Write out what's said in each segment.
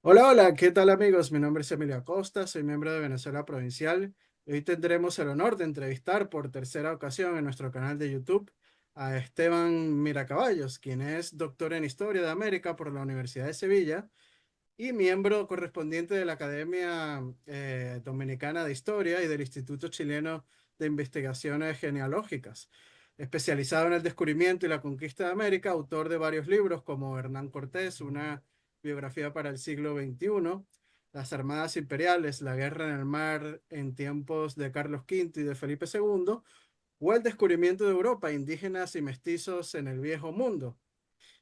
Hola, hola, ¿qué tal amigos? Mi nombre es Emilio Acosta, soy miembro de Venezuela Provincial. Hoy tendremos el honor de entrevistar por tercera ocasión en nuestro canal de YouTube a Esteban Miracaballos, quien es doctor en Historia de América por la Universidad de Sevilla y miembro correspondiente de la Academia Dominicana de Historia y del Instituto Chileno de Investigaciones Genealógicas. Especializado en el descubrimiento y la conquista de América, autor de varios libros como Hernán Cortés, una biografía para el siglo XXI, Las Armadas Imperiales, la guerra en el mar en tiempos de Carlos V y de Felipe II, o el descubrimiento de Europa, indígenas y mestizos en el Viejo Mundo.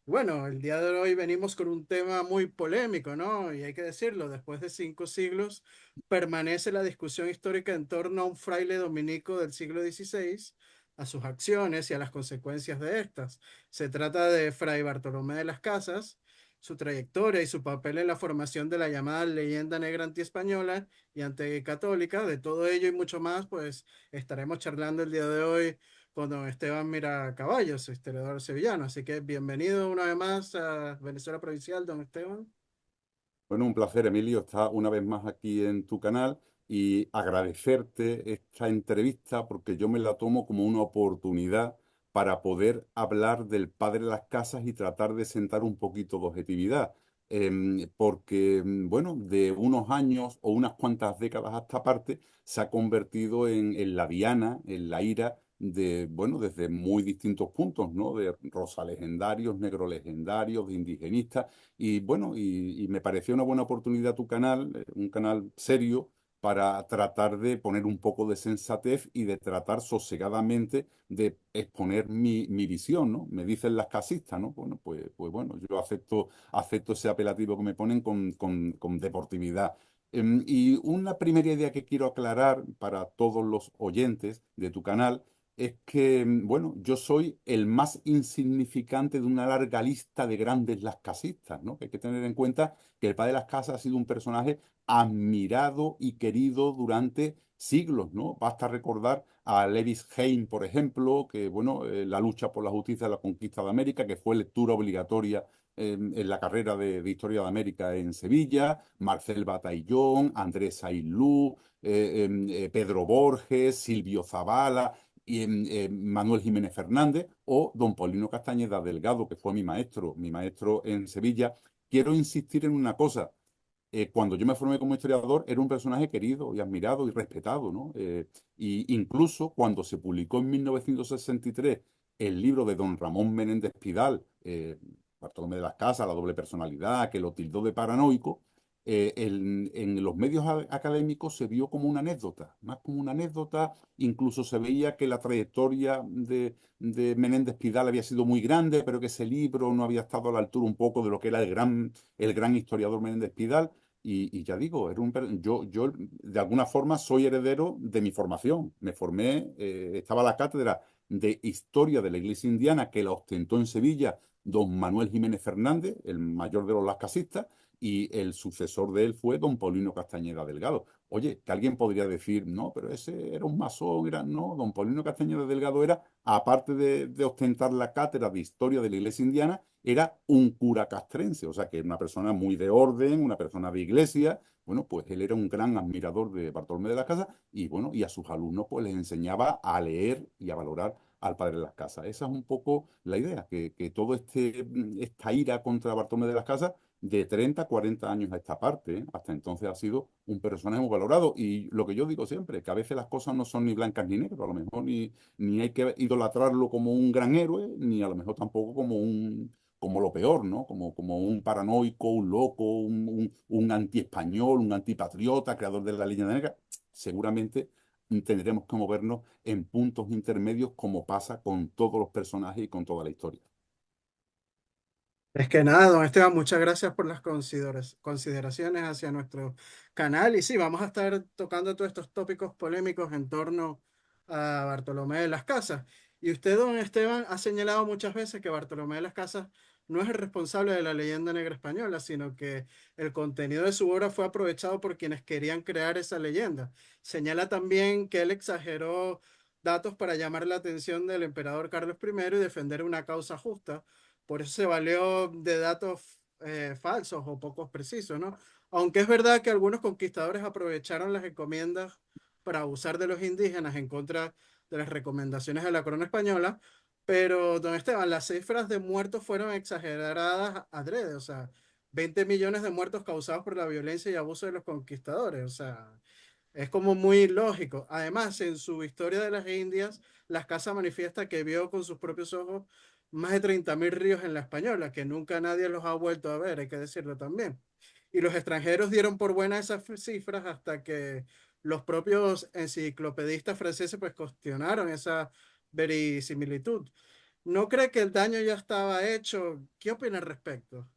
Bueno, el día de hoy venimos con un tema muy polémico, ¿no? Y hay que decirlo, después de 5 siglos permanece la discusión histórica en torno a un fraile dominico del siglo XVI, a sus acciones y a las consecuencias de estas. Se trata de Fray Bartolomé de las Casas, su trayectoria y su papel en la formación de la llamada leyenda negra antiespañola y anticatólica. De todo ello y mucho más, pues estaremos charlando el día de hoy con don Esteban Miracaballos, historiador sevillano. Así que bienvenido una vez más a Venezuela Provincial, don Esteban. Bueno, un placer, Emilio, estar una vez más aquí en tu canal y agradecerte esta entrevista porque yo me la tomo como una oportunidad para poder hablar del padre de las casas y tratar de sentar un poquito de objetividad. Porque, bueno, de unos años o unas cuantas décadas a esta parte se ha convertido en la diana, en la ira de, bueno, desde muy distintos puntos, ¿no? De rosa legendarios, negro legendarios, de indigenistas. Y bueno, y me pareció una buena oportunidad tu canal, un canal serio, para tratar de poner un poco de sensatez y de tratar sosegadamente de exponer mi visión, ¿no? Me dicen las casistas, ¿no? Bueno, pues bueno, yo acepto ese apelativo que me ponen con deportividad. Y una primera idea que quiero aclarar para todos los oyentes de tu canal es que, bueno, yo soy el más insignificante de una larga lista de grandes las casistas, ¿no? Que hay que tener en cuenta que el padre de las casas ha sido un personaje admirado y querido durante siglos, ¿no? Basta recordar a Lewis Hayne, por ejemplo, que, bueno, la lucha por la justicia de la conquista de América, que fue lectura obligatoria en la carrera de Historia de América en Sevilla, Marcel Bataillón, Andrés Aylú, Pedro Borges, Silvio Zavala y Manuel Jiménez Fernández o don Paulino Castañeda Delgado, que fue mi maestro en Sevilla. Quiero insistir en una cosa. Cuando yo me formé como historiador, era un personaje querido y admirado y respetado, ¿no? Y incluso cuando se publicó en 1963 el libro de don Ramón Menéndez Pidal, Bartolomé de las Casas, la doble personalidad, que lo tildó de paranoico, en los medios académicos se vio como una anécdota, más como una anécdota. Incluso se veía que la trayectoria de Menéndez Pidal había sido muy grande, pero que ese libro no había estado a la altura un poco de lo que era el gran historiador Menéndez Pidal. Y ya digo, yo de alguna forma soy heredero de mi formación. Me formé, estaba la cátedra de Historia de la Iglesia Indiana que la ostentó en Sevilla don Manuel Jiménez Fernández, el mayor de los lascasistas, y el sucesor de él fue don Paulino Castañeda Delgado. Oye, que alguien podría decir, no, pero ese era un masón, no, don Paulino Castañeda Delgado era, aparte de ostentar la cátedra de Historia de la Iglesia Indiana, era un cura castrense, o sea que era una persona muy de orden, una persona de iglesia. Bueno, pues él era un gran admirador de Bartolomé de las Casas y bueno, y a sus alumnos pues les enseñaba a leer y a valorar al padre de las Casas. Esa es un poco la idea, que todo esta ira contra Bartolomé de las Casas de 30 40 años a esta parte, hasta entonces ha sido un personaje muy valorado. Y lo que yo digo siempre, que a veces las cosas no son ni blancas ni negras, a lo mejor ni hay que idolatrarlo como un gran héroe, ni a lo mejor tampoco como lo peor, ¿no? Como un paranoico, un loco, un antiespañol, un antipatriota, creador de la leyenda negra. Seguramente tendremos que movernos en puntos intermedios como pasa con todos los personajes y con toda la historia. Es que nada, don Esteban, muchas gracias por las consideraciones hacia nuestro canal. Y sí, vamos a estar tocando todos estos tópicos polémicos en torno a Bartolomé de las Casas. Y usted, don Esteban, ha señalado muchas veces que Bartolomé de las Casas no es el responsable de la leyenda negra española, sino que el contenido de su obra fue aprovechado por quienes querían crear esa leyenda. Señala también que él exageró datos para llamar la atención del emperador Carlos I y defender una causa justa, por eso se valió de datos falsos o pocos precisos, ¿no? Aunque es verdad que algunos conquistadores aprovecharon las encomiendas para abusar de los indígenas en contra de las recomendaciones de la corona española, pero, don Esteban, las cifras de muertos fueron exageradas adrede, o sea, 20 millones de muertos causados por la violencia y abuso de los conquistadores, o sea, es como muy lógico. Además, en su historia de las Indias, Las Casas manifiesta que vio con sus propios ojos más de 30.000 ríos en la Española, que nunca nadie los ha vuelto a ver, hay que decirlo también. Y los extranjeros dieron por buenas esas cifras hasta que los propios enciclopedistas franceses pues cuestionaron esa verisimilitud. ¿No cree que el daño ya estaba hecho? ¿Qué opina al respecto?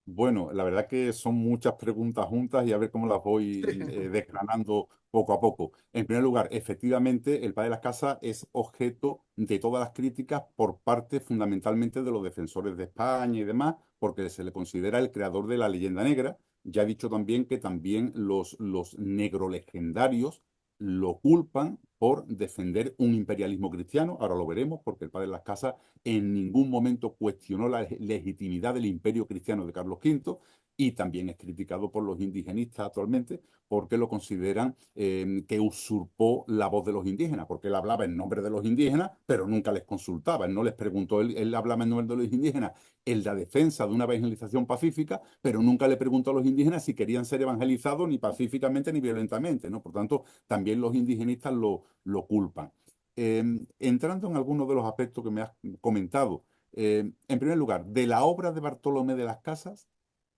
Bueno, la verdad que son muchas preguntas juntas y a ver cómo las voy desgranando poco a poco. En primer lugar, efectivamente, el Padre de las Casas es objeto de todas las críticas por parte fundamentalmente de los defensores de España y demás, porque se le considera el creador de la leyenda negra. Ya he dicho también que también los negrolegendarios lo culpan por defender un imperialismo cristiano. Ahora lo veremos, porque el Padre de las Casas en ningún momento cuestionó la legitimidad del imperio cristiano de Carlos V y también es criticado por los indigenistas actualmente porque lo consideran que usurpó la voz de los indígenas, porque él hablaba en nombre de los indígenas, pero nunca les consultaba, él no les preguntó, él hablaba en nombre de los indígenas en la defensa de una evangelización pacífica, pero nunca le preguntó a los indígenas si querían ser evangelizados ni pacíficamente ni violentamente, ¿no? Por tanto, también los indigenistas lo culpan. Entrando en algunos de los aspectos que me has comentado, en primer lugar, de la obra de Bartolomé de las Casas,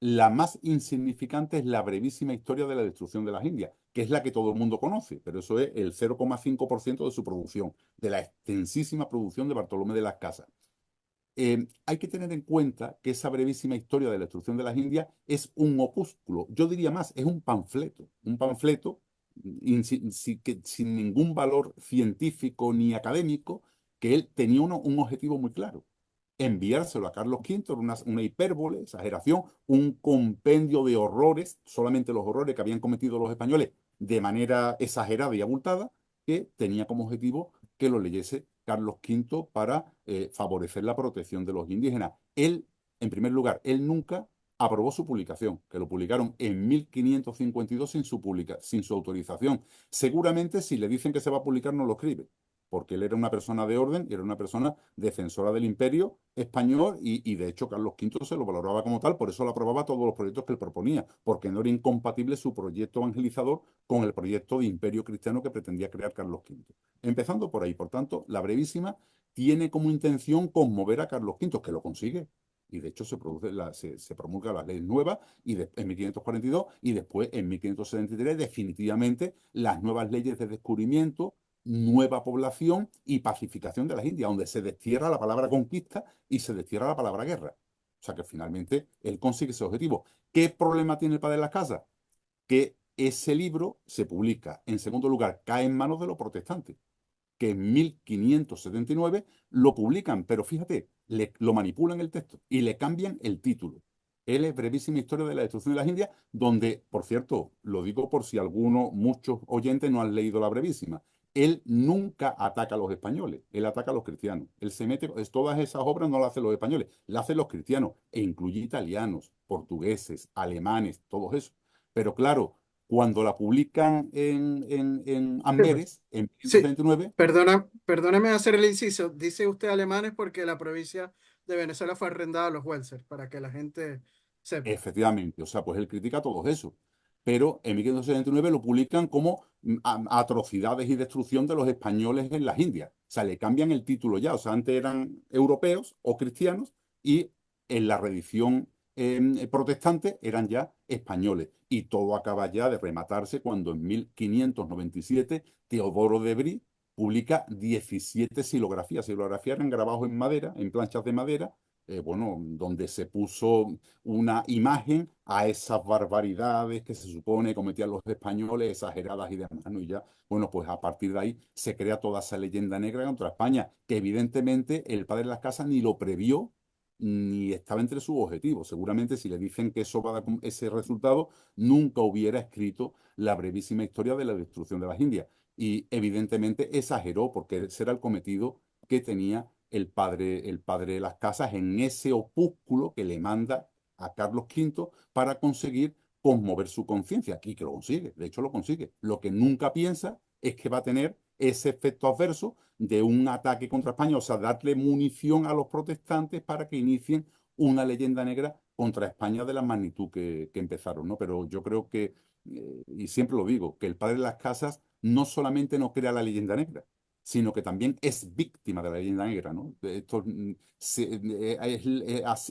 la más insignificante es la brevísima historia de la destrucción de las Indias, que es la que todo el mundo conoce, pero eso es el 0,5% de su producción, de la extensísima producción de Bartolomé de las Casas. Hay que tener en cuenta que esa brevísima historia de la destrucción de las Indias es un opúsculo, yo diría más, es un panfleto sin ningún valor científico ni académico, que él tenía un objetivo muy claro, enviárselo a Carlos V, era una hipérbole, exageración, un compendio de horrores, solamente los horrores que habían cometido los españoles de manera exagerada y abultada, que tenía como objetivo que lo leyese Carlos V para favorecer la protección de los indígenas. Él, en primer lugar, él nunca aprobó su publicación, que lo publicaron en 1552 sin su autorización. Seguramente si le dicen que se va a publicar no lo escribe, porque él era una persona de orden, era una persona defensora del imperio español y de hecho Carlos V se lo valoraba como tal, por eso lo aprobaba todos los proyectos que él proponía, porque no era incompatible su proyecto evangelizador con el proyecto de imperio cristiano que pretendía crear Carlos V. Empezando por ahí, por tanto, la brevísima tiene como intención conmover a Carlos V, que lo consigue. Y de hecho se promulga las leyes nuevas en 1542 y después en 1573 definitivamente las nuevas leyes de descubrimiento, nueva población y pacificación de las Indias, donde se destierra la palabra conquista y se destierra la palabra guerra. O sea que finalmente él consigue ese objetivo. ¿Qué problema tiene el padre de las casas? Que ese libro se publica, en segundo lugar, cae en manos de los protestantes, que en 1579 lo publican, pero fíjate, lo manipulan el texto y le cambian el título. Él es Brevísima Historia de la Destrucción de las Indias, donde, por cierto, lo digo por si muchos oyentes no han leído la Brevísima, él nunca ataca a los españoles, él ataca a los cristianos. Él se mete, todas esas obras no las hacen los españoles, las hacen los cristianos, e incluye italianos, portugueses, alemanes, todos esos. Pero claro, cuando la publican en Amberes, en Sí, 1579, perdóneme hacer el inciso. Dice usted alemanes porque la provincia de Venezuela fue arrendada a los Welser, para que la gente sepa. efectivamente, o sea, pues él critica todo eso. Pero en 1579 lo publican como atrocidades y destrucción de los españoles en las Indias. O sea, le cambian el título ya. O sea, antes eran europeos o cristianos y en la reedición protestante eran ya españoles. Y todo acaba ya de rematarse cuando en 1597 Teodoro de Bry publica 17 silografías. Silografías eran grabados en madera, en planchas de madera, bueno, donde se puso una imagen a esas barbaridades que se supone cometían los españoles, exageradas y demás, ¿no? Y ya, bueno, pues a partir de ahí se crea toda esa leyenda negra contra España, que evidentemente el padre de las casas ni lo previó, ni estaba entre sus objetivos. Seguramente si le dicen que eso va a dar ese resultado, nunca hubiera escrito la brevísima historia de la destrucción de las Indias. Y evidentemente exageró, porque ese era el cometido que tenía el padre de las casas en ese opúsculo que le manda a Carlos V para conseguir conmover su conciencia. Y que lo consigue, de hecho lo consigue. Lo que nunca piensa es que va a tener ese efecto adverso de un ataque contra España, o sea, darle munición a los protestantes para que inicien una leyenda negra contra España de la magnitud que empezaron, ¿no? Pero yo creo que, y siempre lo digo, que el padre de las casas no solamente no crea la leyenda negra, sino que también es víctima de la leyenda negra, ¿no? Estos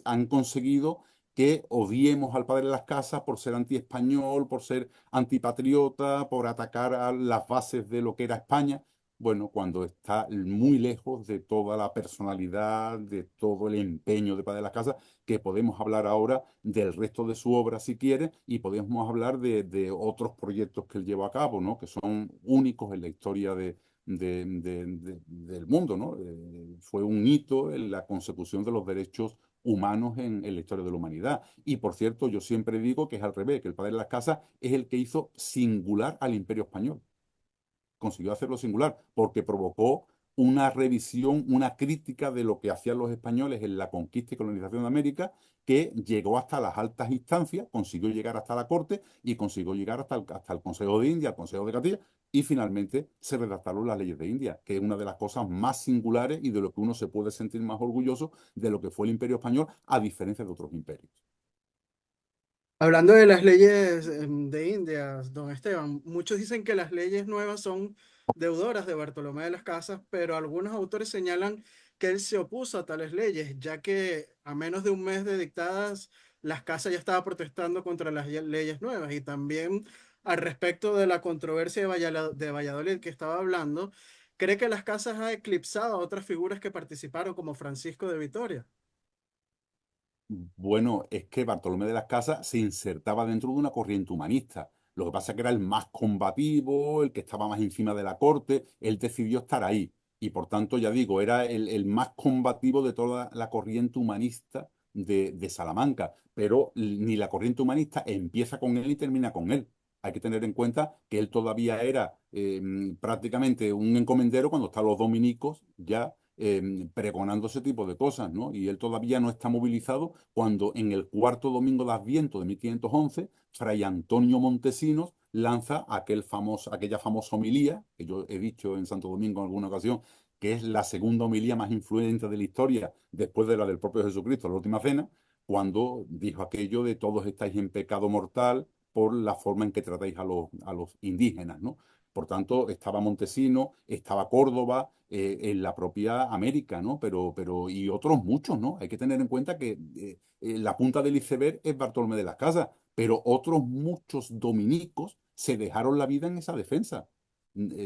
han conseguido que odiemos al padre de las casas por ser antiespañol, por ser antipatriota, por atacar a las bases de lo que era España. Bueno, cuando está muy lejos de toda la personalidad, de todo el empeño de Padre de las Casas, que podemos hablar ahora del resto de su obra si quiere, y podemos hablar de otros proyectos que él llevó a cabo, ¿no? Que son únicos en la historia del mundo, ¿no? Fue un hito en la consecución de los derechos humanos en la historia de la humanidad. Y por cierto, yo siempre digo que es al revés, que el Padre de las Casas es el que hizo singular al Imperio Español, consiguió hacerlo singular, porque provocó una revisión, una crítica de lo que hacían los españoles en la conquista y colonización de América, que llegó hasta las altas instancias, consiguió llegar hasta la corte y consiguió llegar hasta el Consejo de India, el Consejo de Castilla, y finalmente se redactaron las leyes de India, que es una de las cosas más singulares y de lo que uno se puede sentir más orgulloso de lo que fue el Imperio Español, a diferencia de otros imperios. Hablando de las leyes de India, don Esteban, muchos dicen que las leyes nuevas son deudoras de Bartolomé de las Casas, pero algunos autores señalan que él se opuso a tales leyes, ya que a menos de un mes de dictadas, las casas ya estaba protestando contra las leyes nuevas. Y también al respecto de la controversia de Valladolid que estaba hablando, cree que las casas ha eclipsado a otras figuras que participaron, como Francisco de Vitoria. Bueno, es que Bartolomé de las Casas se insertaba dentro de una corriente humanista. Lo que pasa es que era el más combativo, el que estaba más encima de la corte. Él decidió estar ahí. Y por tanto, ya digo, era el más combativo de toda la corriente humanista de Salamanca. Pero ni la corriente humanista empieza con él y termina con él. Hay que tener en cuenta que él todavía era prácticamente un encomendero cuando están los dominicos ya pregonando ese tipo de cosas, ¿no? Y él todavía no está movilizado cuando en el cuarto domingo de Adviento de 1511, Fray Antonio Montesinos lanza aquella famosa homilía, que yo he dicho en Santo Domingo en alguna ocasión, que es la segunda homilía más influyente de la historia, después de la del propio Jesucristo, la última cena, cuando dijo aquello de todos estáis en pecado mortal por la forma en que tratáis a los indígenas, ¿no? Por tanto, estaba Montesino, estaba Córdoba, en la propia América, ¿no? Y otros muchos, ¿no? Hay que tener en cuenta que la punta del iceberg es Bartolomé de las Casas, pero otros muchos dominicos se dejaron la vida en esa defensa.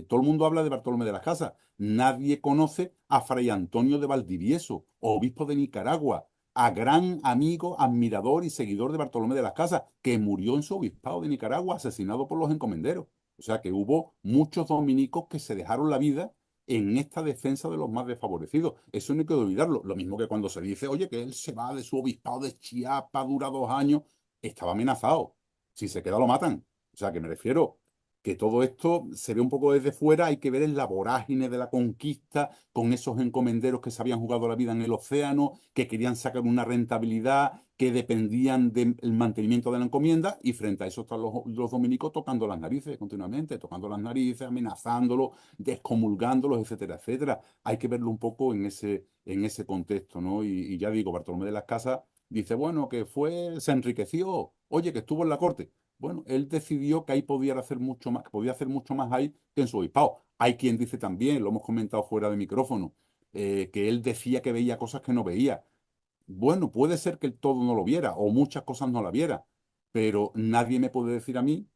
Todo el mundo habla de Bartolomé de las Casas. Nadie conoce a Fray Antonio de Valdivieso, obispo de Nicaragua, a gran amigo, admirador y seguidor de Bartolomé de las Casas, que murió en su obispado de Nicaragua, asesinado por los encomenderos. O sea que hubo muchos dominicos que se dejaron la vida en esta defensa de los más desfavorecidos. Eso no hay que olvidarlo. Lo mismo que cuando se dice, oye, que él se va de su obispado de Chiapas, dura 2 años, estaba amenazado. Si se queda, lo matan. O sea, que me refiero que todo esto se ve un poco desde fuera, hay que ver en la vorágine de la conquista, con esos encomenderos que se habían jugado la vida en el océano, que querían sacar una rentabilidad, que dependían del mantenimiento de la encomienda, y frente a eso están los dominicos tocando las narices continuamente, tocando las narices, amenazándolos, descomulgándolos, etcétera, etcétera. Hay que verlo un poco en ese contexto, ¿no? Y ya digo, Bartolomé de las Casas dice, bueno, que se enriqueció, oye, que estuvo en la corte. Bueno, él decidió que ahí podía hacer mucho más, que podía hacer mucho más ahí que en su obispado. Hay quien dice también, lo hemos comentado fuera de micrófono, que él decía que veía cosas que no veía. Bueno, puede ser que él todo no lo viera o muchas cosas no la viera, pero nadie me puede decir a mí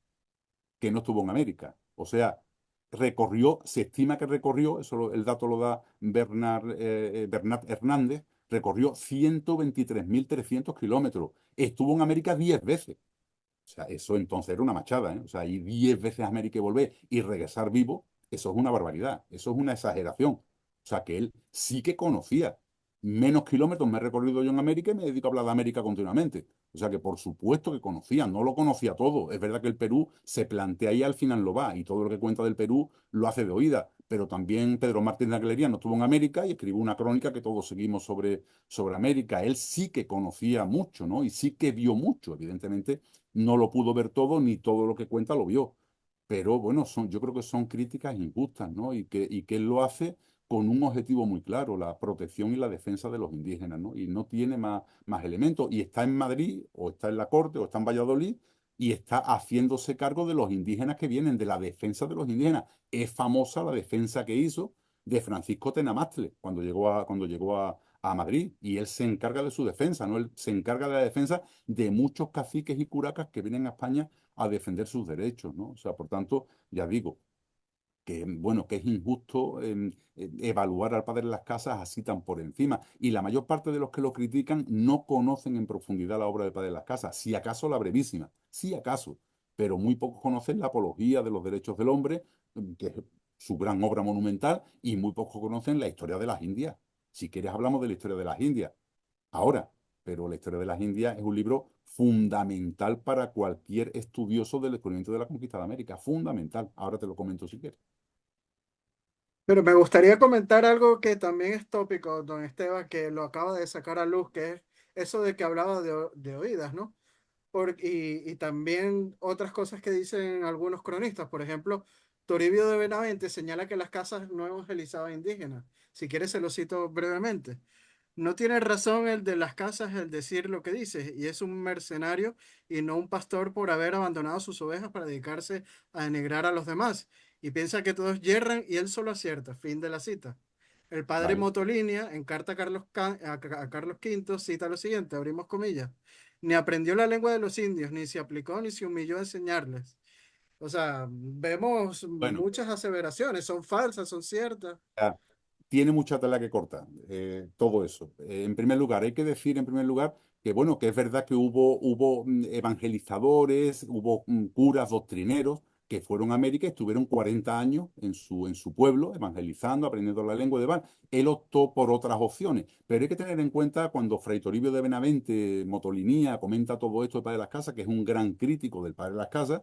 que no estuvo en América. O sea, se estima que recorrió, el dato lo da Bernat Hernández, recorrió 123.300 kilómetros. Estuvo en América 10 veces. O sea, eso entonces era una machada, ¿eh? O sea, ir 10 veces a América y volver y regresar vivo, eso es una barbaridad, eso es una exageración. O sea, que él sí que conocía. menos kilómetros me he recorrido yo en América y me dedico a hablar de América continuamente. O sea que por supuesto que conocía, no lo conocía todo. Es verdad que el Perú se plantea ahí al final lo va y todo lo que cuenta del Perú lo hace de oída. Pero también Pedro Martín de Agleriano estuvo en América y escribió una crónica que todos seguimos sobre América. Él sí que conocía mucho, ¿no? Y sí que vio mucho. Evidentemente no lo pudo ver todo ni todo lo que cuenta lo vio. Pero bueno, yo creo que son críticas injustas, ¿no? Y que él lo hace con un objetivo muy claro, la protección y la defensa de los indígenas, ¿no? Y no tiene más elementos. Y está en Madrid, o está en la Corte, o está en Valladolid, y está haciéndose cargo de los indígenas que vienen, de la defensa de los indígenas. Es famosa la defensa que hizo de Francisco Tenamastle cuando llegó a Madrid, y él se encarga de su defensa, ¿no? Él se encarga de la defensa de muchos caciques y curacas que vienen a España a defender sus derechos, ¿no? O sea, por tanto, ya digo, que bueno, que es injusto evaluar al padre de las casas así tan por encima. Y la mayor parte de los que lo critican no conocen en profundidad la obra del padre de las casas, si acaso la brevísima, si acaso, pero muy pocos conocen la apología de los derechos del hombre, que es su gran obra monumental, y muy pocos conocen la historia de las Indias. Si quieres hablamos de la historia de las Indias. Ahora, pero la historia de las Indias es un libro fundamental para cualquier estudioso del descubrimiento de la conquista de América, fundamental. Ahora te lo comento si quieres. Pero me gustaría comentar algo que también es tópico, don Esteban, que lo acaba de sacar a luz, que es eso de que hablaba de oídas, ¿no? Y también otras cosas que dicen algunos cronistas. Por ejemplo, Toribio de Benavente señala que las casas no evangelizaban indígenas. Si quieres, se lo cito brevemente. No tiene razón el de las casas el decir lo que dice, y es un mercenario y no un pastor por haber abandonado sus ovejas para dedicarse a denigrar a los demás. Y piensa que todos yerran y él solo acierta. Fin de la cita. El padre Vale. Motolinia, en carta a a Carlos V, cita lo siguiente, abrimos comillas: ni aprendió la lengua de los indios, ni se aplicó, ni se humilló a enseñarles. O sea, vemos Bueno, muchas aseveraciones, son falsas, son ciertas. ya, tiene mucha tela que cortar, todo eso. En primer lugar, hay que decir, en primer lugar, que bueno, que es verdad que hubo evangelizadores, hubo curas doctrineros que fueron a América y estuvieron 40 años en su pueblo evangelizando, aprendiendo la lengua de Bar. Él optó por otras opciones, pero hay que tener en cuenta cuando Fray Toribio de Benavente, Motolinía, comenta todo esto del Padre de las Casas, que es un gran crítico del Padre de las Casas.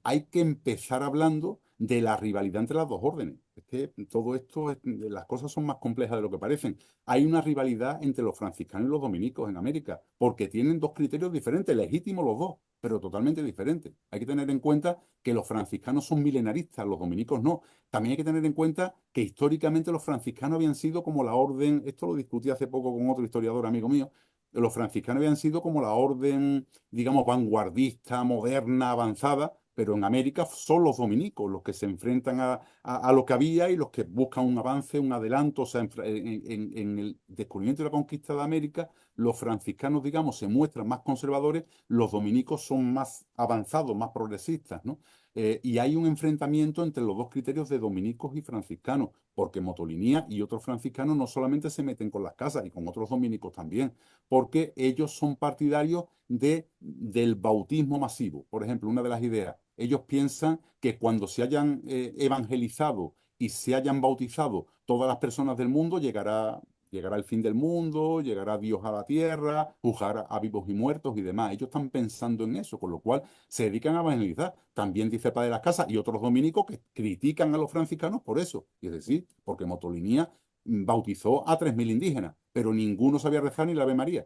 Hay que empezar hablando de la rivalidad entre las dos órdenes. Es que todo esto, las cosas son más complejas de lo que parecen. Hay una rivalidad entre los franciscanos y los dominicos en América, porque tienen dos criterios diferentes, legítimos los dos, pero totalmente diferentes. Hay que tener en cuenta que los franciscanos son milenaristas, los dominicos no. También hay que tener en cuenta que históricamente los franciscanos habían sido como la orden, esto lo discutí hace poco con otro historiador amigo mío, los franciscanos habían sido como la orden, digamos, vanguardista, moderna, avanzada, pero en América son los dominicos los que se enfrentan a lo que había y los que buscan un avance, un adelanto. O sea, en el descubrimiento y la conquista de América, los franciscanos, digamos, se muestran más conservadores, los dominicos son más avanzados, más progresistas, ¿no? Y hay un enfrentamiento entre los dos criterios de dominicos y franciscanos, porque Motolinía y otros franciscanos no solamente se meten con las casas y con otros dominicos también, porque ellos son partidarios del bautismo masivo. Por ejemplo, una de las ideas, ellos piensan que cuando se hayan evangelizado y se hayan bautizado todas las personas del mundo, llegará el fin del mundo, llegará Dios a la tierra, juzgará a vivos y muertos y demás. Ellos están pensando en eso, con lo cual se dedican a evangelizar. También dice el Padre de las Casas y otros dominicos que critican a los franciscanos por eso. Y es decir, porque Motolinía bautizó a 3.000 indígenas, pero ninguno sabía rezar ni la Ave María.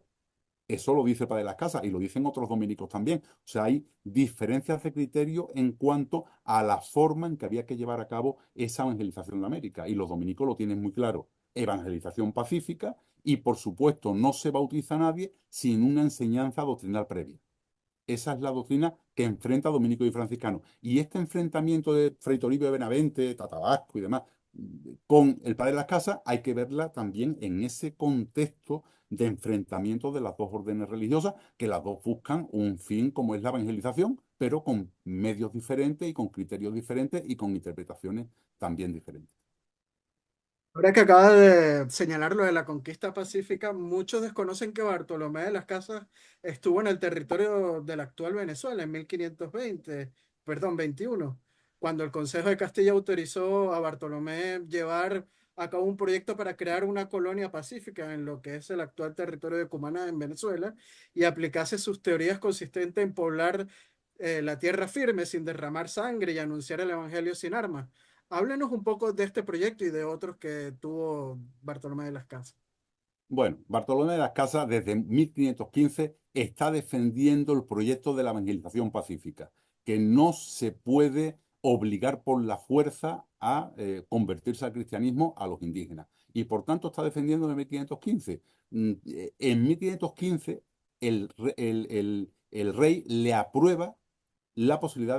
Eso lo dice el Padre de las Casas y lo dicen otros dominicos también. O sea, hay diferencias de criterio en cuanto a la forma en que había que llevar a cabo esa evangelización de América. Y los dominicos lo tienen muy claro. Evangelización pacífica y, por supuesto, no se bautiza a nadie sin una enseñanza doctrinal previa. Esa es la doctrina que enfrenta a dominicos y franciscanos. Y este enfrentamiento de Fray Toribio de Benavente, Tatabasco y demás, con el Padre de las Casas, hay que verla también en ese contexto de enfrentamiento de las dos órdenes religiosas, que las dos buscan un fin como es la evangelización, pero con medios diferentes y con criterios diferentes y con interpretaciones también diferentes. Ahora que acaba de señalar lo de la conquista pacífica, muchos desconocen que Bartolomé de las Casas estuvo en el territorio de la actual Venezuela en 1520, perdón, 21, cuando el Consejo de Castilla autorizó a Bartolomé llevar acabó un proyecto para crear una colonia pacífica en lo que es el actual territorio de Cumaná en Venezuela y aplicase sus teorías consistentes en poblar la tierra firme sin derramar sangre y anunciar el evangelio sin armas. Háblenos un poco de este proyecto y de otros que tuvo Bartolomé de las Casas. Bueno, Bartolomé de las Casas desde 1515 está defendiendo el proyecto de la evangelización pacífica, que no se puede obligar por la fuerza a convertirse al cristianismo a los indígenas. Y por tanto está defendiendo en 1515. En 1515 el rey le aprueba la posibilidad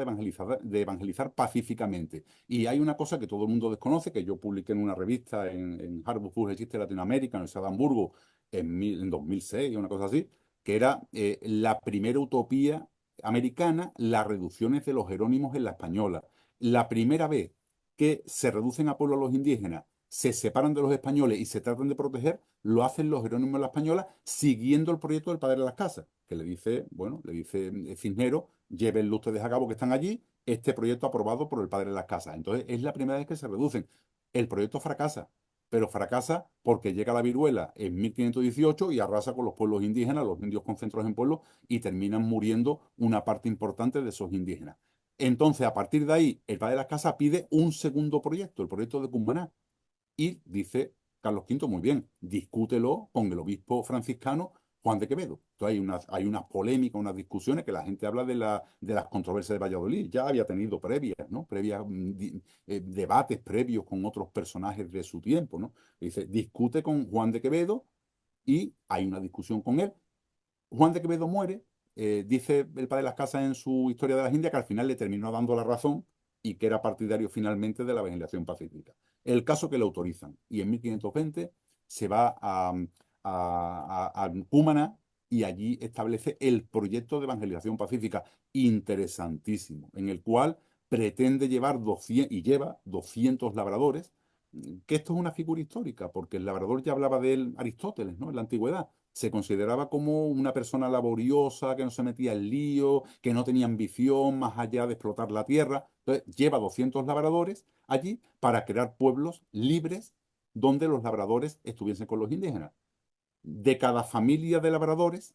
de evangelizar pacíficamente. Y hay una cosa que todo el mundo desconoce, que yo publiqué en una revista en Harvard Business Existe Latinoamérica, en el de Hamburgo, en 2006, una cosa así, que era la primera utopía americana, las reducciones de los jerónimos en la española. La primera vez que se reducen a pueblo los indígenas, se separan de los españoles y se tratan de proteger, lo hacen los jerónimos en la española siguiendo el proyecto del padre de las casas, que le dice, bueno, le dice Cisneros, llévenlo ustedes a cabo que están allí, este proyecto aprobado por el padre de las casas. Entonces es la primera vez que se reducen. El proyecto fracasa, pero fracasa porque llega la viruela en 1518 y arrasa con los pueblos indígenas, los indios concentrados en pueblos, y terminan muriendo una parte importante de esos indígenas. Entonces, a partir de ahí, el padre de las casas pide un segundo proyecto, el proyecto de Cumbaná, y dice Carlos V, muy bien, discútelo con el obispo franciscano Juan de Quevedo. Entonces hay unas polémicas, unas discusiones que la gente habla de las controversias de Valladolid. Ya había tenido previas, ¿no? Previas debates previos con otros personajes de su tiempo, ¿no? Dice, discute con Juan de Quevedo y hay una discusión con él. Juan de Quevedo muere, dice el padre de las Casas en su Historia de las Indias que al final le terminó dando la razón y que era partidario finalmente de la evangelización pacífica. El caso que le autorizan y en 1520 se va a Cúmana y allí establece el proyecto de evangelización pacífica interesantísimo, en el cual pretende llevar 200 y lleva 200 labradores, que esto es una figura histórica, porque el labrador ya hablaba de él Aristóteles, ¿no? En la antigüedad se consideraba como una persona laboriosa, que no se metía en lío, que no tenía ambición más allá de explotar la tierra. Entonces, lleva 200 labradores allí para crear pueblos libres donde los labradores estuviesen con los indígenas. De cada familia de labradores,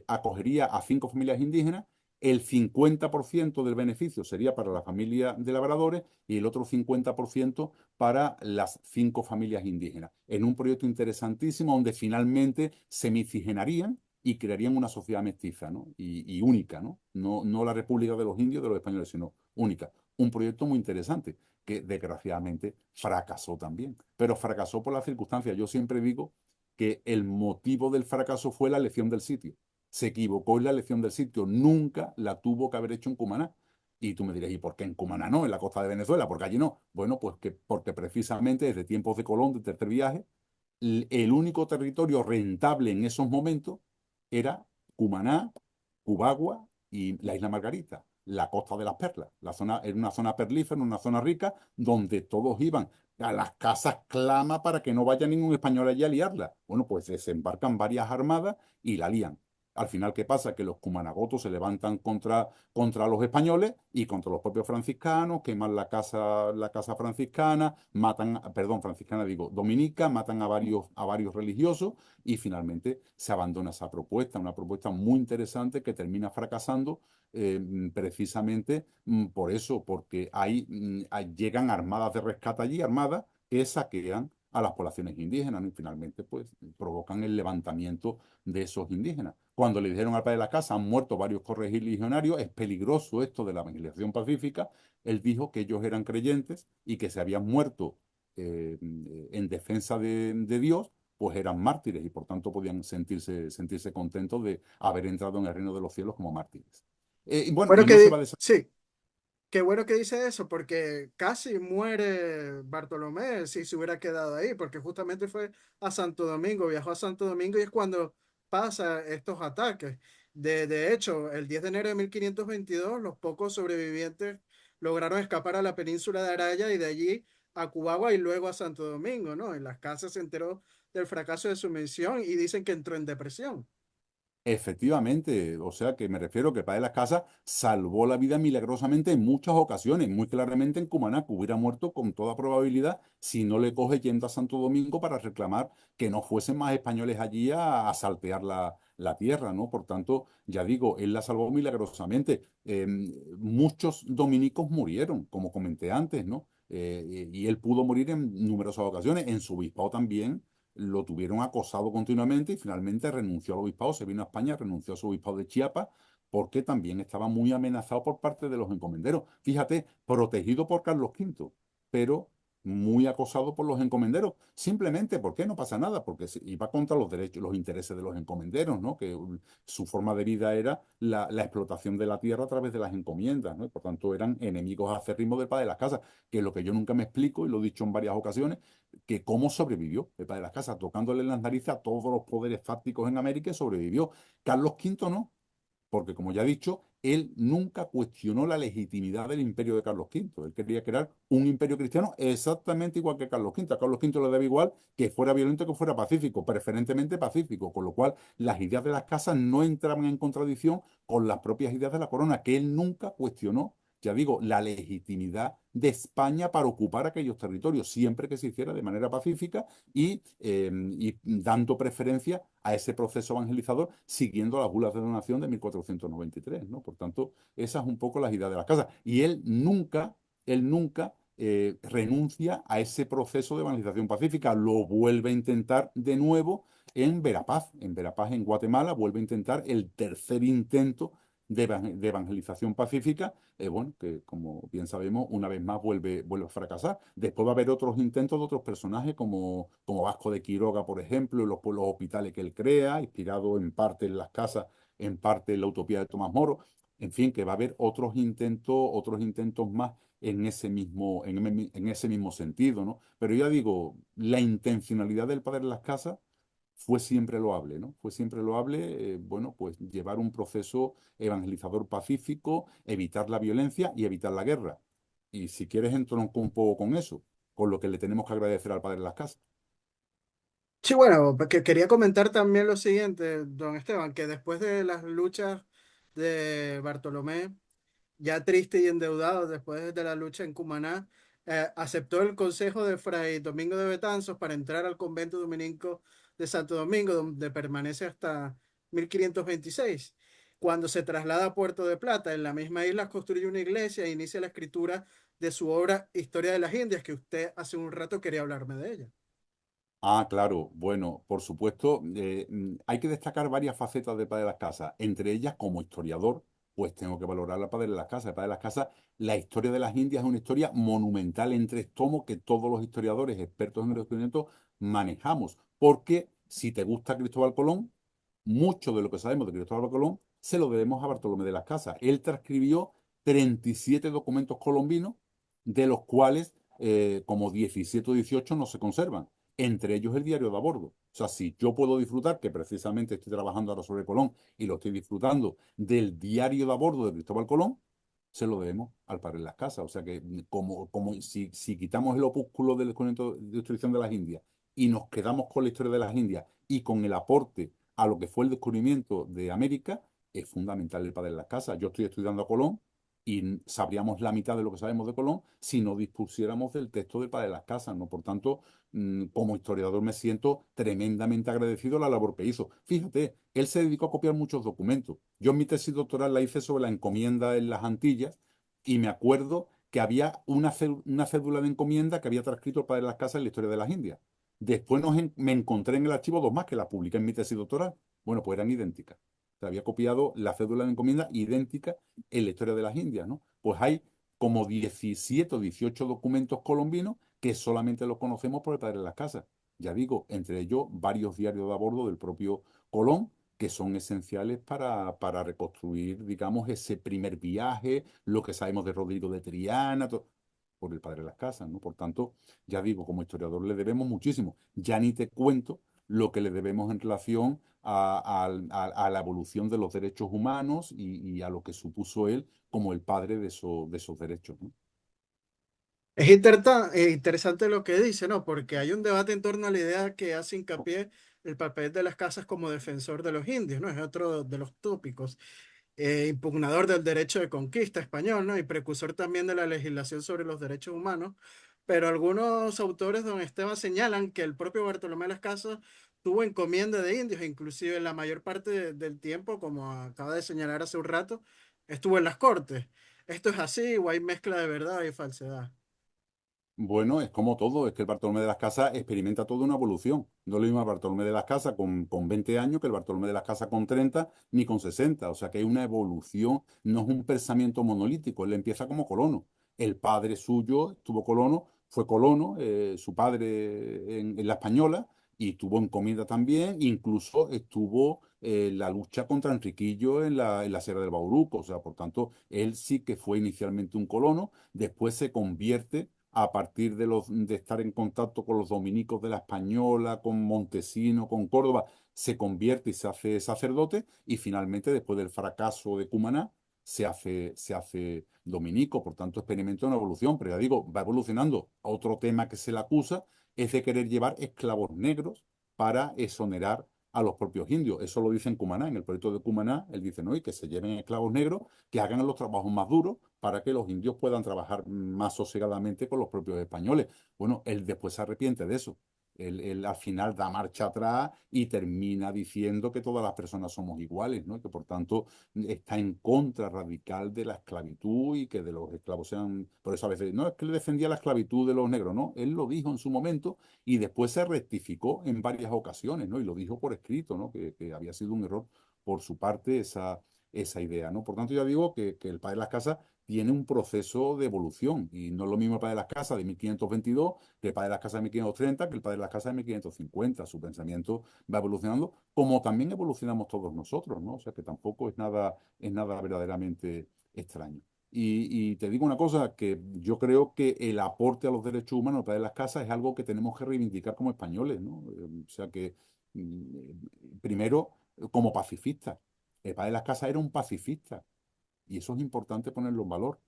acogería a 5 familias indígenas, el 50% del beneficio sería para la familia de labradores y el otro 50% para las 5 familias indígenas, en un proyecto interesantísimo donde finalmente se miscigenarían y crearían una sociedad mestiza, ¿no? Y única, ¿no? No la República de los Indios, de los españoles, sino única. Un proyecto muy interesante que desgraciadamente fracasó también, pero fracasó por las circunstancias. Yo siempre digo que el motivo del fracaso fue la elección del sitio. Se equivocó en la elección del sitio, nunca la tuvo que haber hecho en Cumaná. Y tú me dirás, ¿y por qué en Cumaná no? En la costa de Venezuela, ¿por qué allí no? Bueno, pues porque precisamente desde tiempos de Colón, de tercer viaje, el único territorio rentable en esos momentos era Cumaná, Cubagua y la isla Margarita, la costa de las perlas. La zona, era una zona perlífera, una zona rica, donde todos iban a las casas clama para que no vaya ningún español allí a liarla. Bueno, pues desembarcan varias armadas y la lían. Al final, ¿qué pasa? Que los cumanagotos se levantan contra los españoles y contra los propios franciscanos, queman la casa franciscana, matan, perdón, franciscana digo, dominica, matan a varios religiosos y finalmente se abandona esa propuesta, una propuesta muy interesante que termina fracasando precisamente por eso, porque llegan armadas de rescate allí, armadas que saquean a las poblaciones indígenas, ¿no? Y finalmente pues provocan el levantamiento de esos indígenas. Cuando le dijeron al padre de la casa, han muerto varios correligionarios, es peligroso esto de la evangelización pacífica, él dijo que ellos eran creyentes y que se habían muerto en defensa de Dios, pues eran mártires y por tanto podían sentirse contentos de haber entrado en el reino de los cielos como mártires. Y bueno, Bueno y no se va a sí, qué bueno que dice eso, porque casi muere Bartolomé si se hubiera quedado ahí, porque justamente fue a Santo Domingo, viajó a Santo Domingo y es cuando pasa estos ataques. De hecho, el 10 de enero de 1522, los pocos sobrevivientes lograron escapar a la península de Araya y de allí a Cubagua y luego a Santo Domingo, ¿no? En las casas se enteró del fracaso de su misión y dicen que entró en depresión. Efectivamente, o sea que me refiero que el padre de las casas salvó la vida milagrosamente en muchas ocasiones, muy claramente en Cumaná, que hubiera muerto con toda probabilidad si no le coge yendo a Santo Domingo para reclamar que no fuesen más españoles allí a saltear la tierra, ¿no? Por tanto, ya digo, él la salvó milagrosamente. Muchos dominicos murieron, como comenté antes, ¿no? Y él pudo morir en numerosas ocasiones, en su obispado también lo tuvieron acosado continuamente y finalmente renunció al obispado, se vino a España, renunció a su obispado de Chiapas, porque también estaba muy amenazado por parte de los encomenderos. Fíjate, protegido por Carlos V, pero muy acosado por los encomenderos. Simplemente, ¿por qué? No pasa nada, porque iba contra los derechos, los intereses de los encomenderos, ¿no? Que su forma de vida era la explotación de la tierra a través de las encomiendas, ¿no? Y por tanto, eran enemigos acérrimos del padre de las casas, que es lo que yo nunca me explico, y lo he dicho en varias ocasiones, que cómo sobrevivió el padre de las casas, tocándole en las narices a todos los poderes fácticos en América y sobrevivió. Carlos V no, porque como ya he dicho, él nunca cuestionó la legitimidad del imperio de Carlos V. Él quería crear un imperio cristiano exactamente igual que Carlos V. A Carlos V le daba igual que fuera violento que fuera pacífico, preferentemente pacífico, con lo cual las ideas de las casas no entraban en contradicción con las propias ideas de la corona, que él nunca cuestionó, ya digo, la legitimidad de España para ocupar aquellos territorios, siempre que se hiciera de manera pacífica y dando preferencia a ese proceso evangelizador, siguiendo las bulas de donación de 1493, ¿no? Por tanto, esas son un poco las ideas de la casa. Y él nunca renuncia a ese proceso de evangelización pacífica, lo vuelve a intentar de nuevo en Verapaz, en Guatemala, vuelve a intentar el tercer intento de evangelización pacífica, bueno, que como bien sabemos, una vez más vuelve a fracasar. Después va a haber otros intentos de otros personajes, como Vasco de Quiroga, por ejemplo, y los pueblos hospitales que él crea, inspirado en parte en las casas, en parte en la utopía de Tomás Moro. En fin, que va a haber otros intentos más en ese mismo sentido, ¿no? Pero ya digo, la intencionalidad del padre de las casas fue siempre loable, ¿no? Fue siempre loable, bueno, pues llevar un proceso evangelizador pacífico, evitar la violencia y evitar la guerra. Y si quieres, entronco un poco con eso, con lo que le tenemos que agradecer al padre de las casas. Sí, bueno, que quería comentar también lo siguiente, don Esteban, que después de las luchas de Bartolomé, ya triste y endeudado después de la lucha en Cumaná, aceptó el consejo de Fray Domingo de Betanzos para entrar al convento dominico de Santo Domingo, donde permanece hasta 1526. Cuando se traslada a Puerto de Plata, en la misma isla, construye una iglesia e inicia la escritura de su obra Historia de las Indias, que usted hace un rato quería hablarme de ella. Ah, claro. Bueno, por supuesto, hay que destacar varias facetas del Padre de las Casas. Entre ellas, como historiador, pues tengo que valorar al Padre de las Casas. El Padre de las Casas, la historia de las Indias es una historia monumental en tres tomos que todos los historiadores expertos en el descubrimiento manejamos. Porque si te gusta Cristóbal Colón, mucho de lo que sabemos de Cristóbal Colón se lo debemos a Bartolomé de las Casas. Él transcribió 37 documentos colombinos, de los cuales como 17 o 18 no se conservan, entre ellos el diario de a bordo. O sea, si yo puedo disfrutar, que precisamente estoy trabajando ahora sobre Colón y lo estoy disfrutando del diario de a bordo de Cristóbal Colón, se lo debemos al padre de las casas. O sea que como si quitamos el opúsculo del documento de instrucción de las Indias y nos quedamos con la historia de las Indias y con el aporte a lo que fue el descubrimiento de América, es fundamental el padre de las casas. Yo estoy estudiando a Colón y sabríamos la mitad de lo que sabemos de Colón si no dispusiéramos del texto del padre de las casas, ¿no? Por tanto, como historiador me siento tremendamente agradecido a la labor que hizo. Fíjate, él se dedicó a copiar muchos documentos. Yo en mi tesis doctoral la hice sobre la encomienda en las Antillas y me acuerdo que había una cédula de encomienda que había transcrito el padre de las casas en la historia de las Indias. Después me encontré en el archivo dos más que las publiqué en mi tesis doctoral. Bueno, pues eran idénticas. Se había copiado la cédula de encomienda idéntica en la historia de las Indias, ¿no? Pues hay como 17 o 18 documentos colombinos que solamente los conocemos por el padre de las casas. Ya digo, entre ellos varios diarios de a bordo del propio Colón, que son esenciales para reconstruir, digamos, ese primer viaje, lo que sabemos de Rodrigo de Triana, por el padre de las casas, ¿no? Por tanto, ya digo, como historiador le debemos muchísimo. Ya ni te cuento lo que le debemos en relación a la evolución de los derechos humanos y a lo que supuso él como el padre de esos derechos, ¿no? Es interesante lo que dice, ¿no? Porque hay un debate en torno a la idea que hace hincapié el papel de las casas como defensor de los indios, ¿no? Es otro de los tópicos. Impugnador del derecho de conquista español, ¿no? Y precursor también de la legislación sobre los derechos humanos. Pero algunos autores, don Esteban, señalan que el propio Bartolomé de las Casas tuvo encomienda de indios, e inclusive la mayor parte del tiempo, como acaba de señalar hace un rato, estuvo en las cortes. ¿Esto es así o hay mezcla de verdad y falsedad? Bueno, es como todo, es que el Bartolomé de las Casas experimenta toda una evolución. No es lo mismo el Bartolomé de las Casas con 20 años que el Bartolomé de las Casas con 30 ni con 60. O sea que hay una evolución, no es un pensamiento monolítico. Él empieza como colono. El padre suyo estuvo colono, fue colono, su padre en la Española, y tuvo encomienda también, incluso estuvo en la lucha contra Enriquillo en la Sierra del Bauruco. O sea, por tanto, él sí que fue inicialmente un colono, después se convierte a partir de estar en contacto con los dominicos de la Española, con Montesino, con Córdoba, se convierte y se hace sacerdote y finalmente, después del fracaso de Cumaná, se hace dominico. Por tanto, experimenta una evolución, pero ya digo, va evolucionando. Otro tema que se le acusa es de querer llevar esclavos negros para exonerar a los propios indios. Eso lo dice en Cumaná, en el proyecto de Cumaná, él dice, no, y que se lleven esclavos negros, que hagan los trabajos más duros para que los indios puedan trabajar más sosegadamente con los propios españoles. Bueno, él después se arrepiente de eso. Él al final da marcha atrás y termina diciendo que todas las personas somos iguales, ¿no? Y que por tanto está en contra radical de la esclavitud y que de los esclavos sean. Por eso a veces, no es que le defendía la esclavitud de los negros, no. Él lo dijo en su momento y después se rectificó en varias ocasiones, ¿no? Y lo dijo por escrito, ¿no? Que había sido un error por su parte esa idea, ¿no? Por tanto, ya digo que el padre de las casas tiene un proceso de evolución y no es lo mismo el padre de las casas de 1522 que el padre de las casas de 1530 que el padre de las casas de 1550. Su pensamiento va evolucionando, como también evolucionamos todos nosotros, ¿no? O sea que tampoco es nada verdaderamente extraño. Y te digo una cosa, que yo creo que el aporte a los derechos humanos del padre de las casas es algo que tenemos que reivindicar como españoles, ¿no? O sea que, primero, como pacifista. El padre de las casas era un pacifista y eso es importante ponerlo en valor.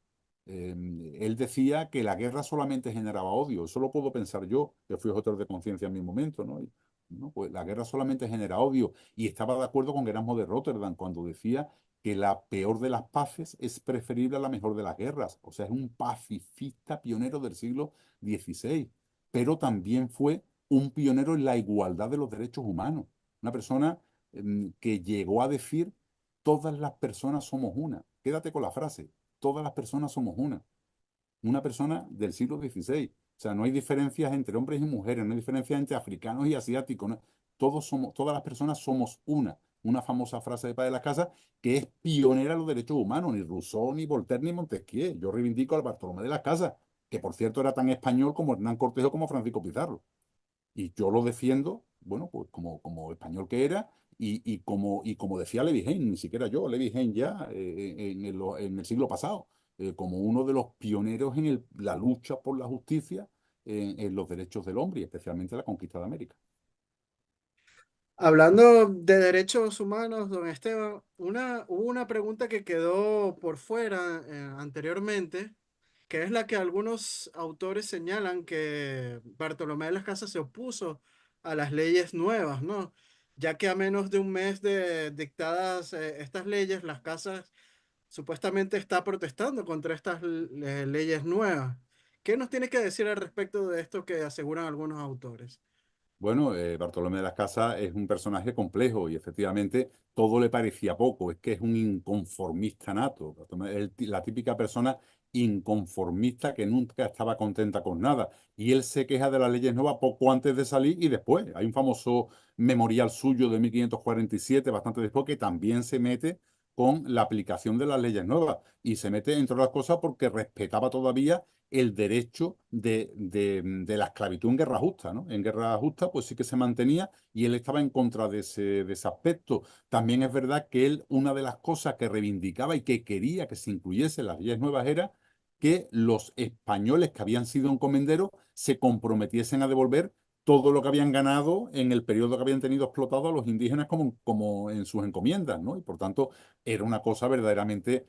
Eh, Él decía que la guerra solamente generaba odio. Eso lo puedo pensar yo, que fui objetor de conciencia en mi momento, ¿no? ¿No? Pues la guerra solamente genera odio. Y estaba de acuerdo con Erasmo de Rotterdam cuando decía que la peor de las paces es preferible a la mejor de las guerras. O sea, es un pacifista pionero del siglo XVI, pero también fue un pionero en la igualdad de los derechos humanos. Una persona que llegó a decir todas las personas somos una. Quédate con la frase, todas las personas somos una. Una persona del siglo XVI. O sea, no hay diferencias entre hombres y mujeres, no hay diferencias entre africanos y asiáticos. Todas las personas somos una. Una famosa frase de Padre de la Casa que es pionera en los derechos humanos, ni Rousseau, ni Voltaire, ni Montesquieu. Yo reivindico al Bartolomé de las Casas, que por cierto era tan español como Hernán Cortés o como Francisco Pizarro. Y yo lo defiendo, bueno, pues como español que era, y como decía Levi Hein, ni siquiera yo, Levi Hein ya en el siglo pasado, como uno de los pioneros en la lucha por la justicia en los derechos del hombre y especialmente la conquista de América. Hablando de derechos humanos, don Esteban, hubo una pregunta que quedó por fuera anteriormente, que es la que algunos autores señalan que Bartolomé de las Casas se opuso a las leyes nuevas, ¿no? Ya que a menos de un mes de dictadas estas leyes, las casas supuestamente está protestando contra estas leyes nuevas. ¿Qué nos tiene que decir al respecto de esto que aseguran algunos autores? Bueno, Bartolomé de las Casas es un personaje complejo y efectivamente todo le parecía poco. Es que es un inconformista nato. Es la típica persona inconformista que nunca estaba contenta con nada. Y él se queja de las leyes nuevas poco antes de salir y después. Hay un famoso memorial suyo de 1547, bastante después, que también se mete con la aplicación de las leyes nuevas. Y se mete, entre otras cosas, porque respetaba todavía el derecho de la esclavitud en guerra justa, ¿no? En guerra justa, pues sí que se mantenía y él estaba en contra de ese aspecto. También es verdad que él, una de las cosas que reivindicaba y que quería que se incluyese en las leyes nuevas era que los españoles que habían sido encomenderos se comprometiesen a devolver todo lo que habían ganado en el periodo que habían tenido explotado a los indígenas como en sus encomiendas, ¿no? Y por tanto era una cosa verdaderamente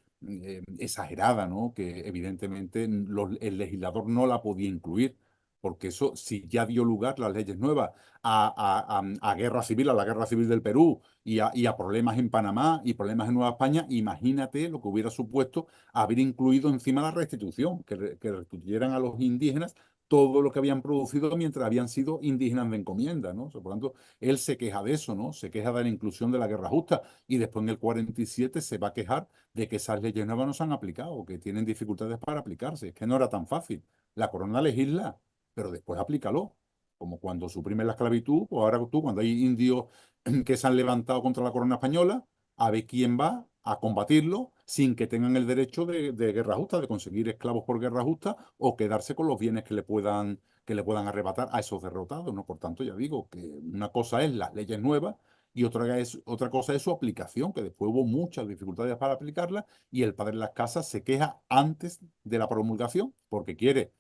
exagerada, ¿no? Que evidentemente el legislador no la podía incluir, porque eso, si ya dio lugar las leyes nuevas a guerra civil, a la guerra civil del Perú y a problemas en Panamá y problemas en Nueva España, imagínate lo que hubiera supuesto haber incluido encima la restitución, que restituyeran a los indígenas todo lo que habían producido mientras habían sido indígenas de encomienda, ¿no? O sea, por lo tanto, él se queja de eso, ¿no? Se queja de la inclusión de la guerra justa y después en el 47 se va a quejar de que esas leyes nuevas no se han aplicado, que tienen dificultades para aplicarse. Es que no era tan fácil. La corona legisla, pero después aplícalo. Como cuando suprimen la esclavitud, o ahora tú, cuando hay indios que se han levantado contra la corona española, a ver quién va a combatirlo sin que tengan el derecho de guerra justa, de conseguir esclavos por guerra justa o quedarse con los bienes que le puedan arrebatar a esos derrotados, ¿no? Por tanto, ya digo que una cosa es las leyes nuevas y otra cosa es su aplicación, que después hubo muchas dificultades para aplicarla y el padre de las casas se queja antes de la promulgación porque quiere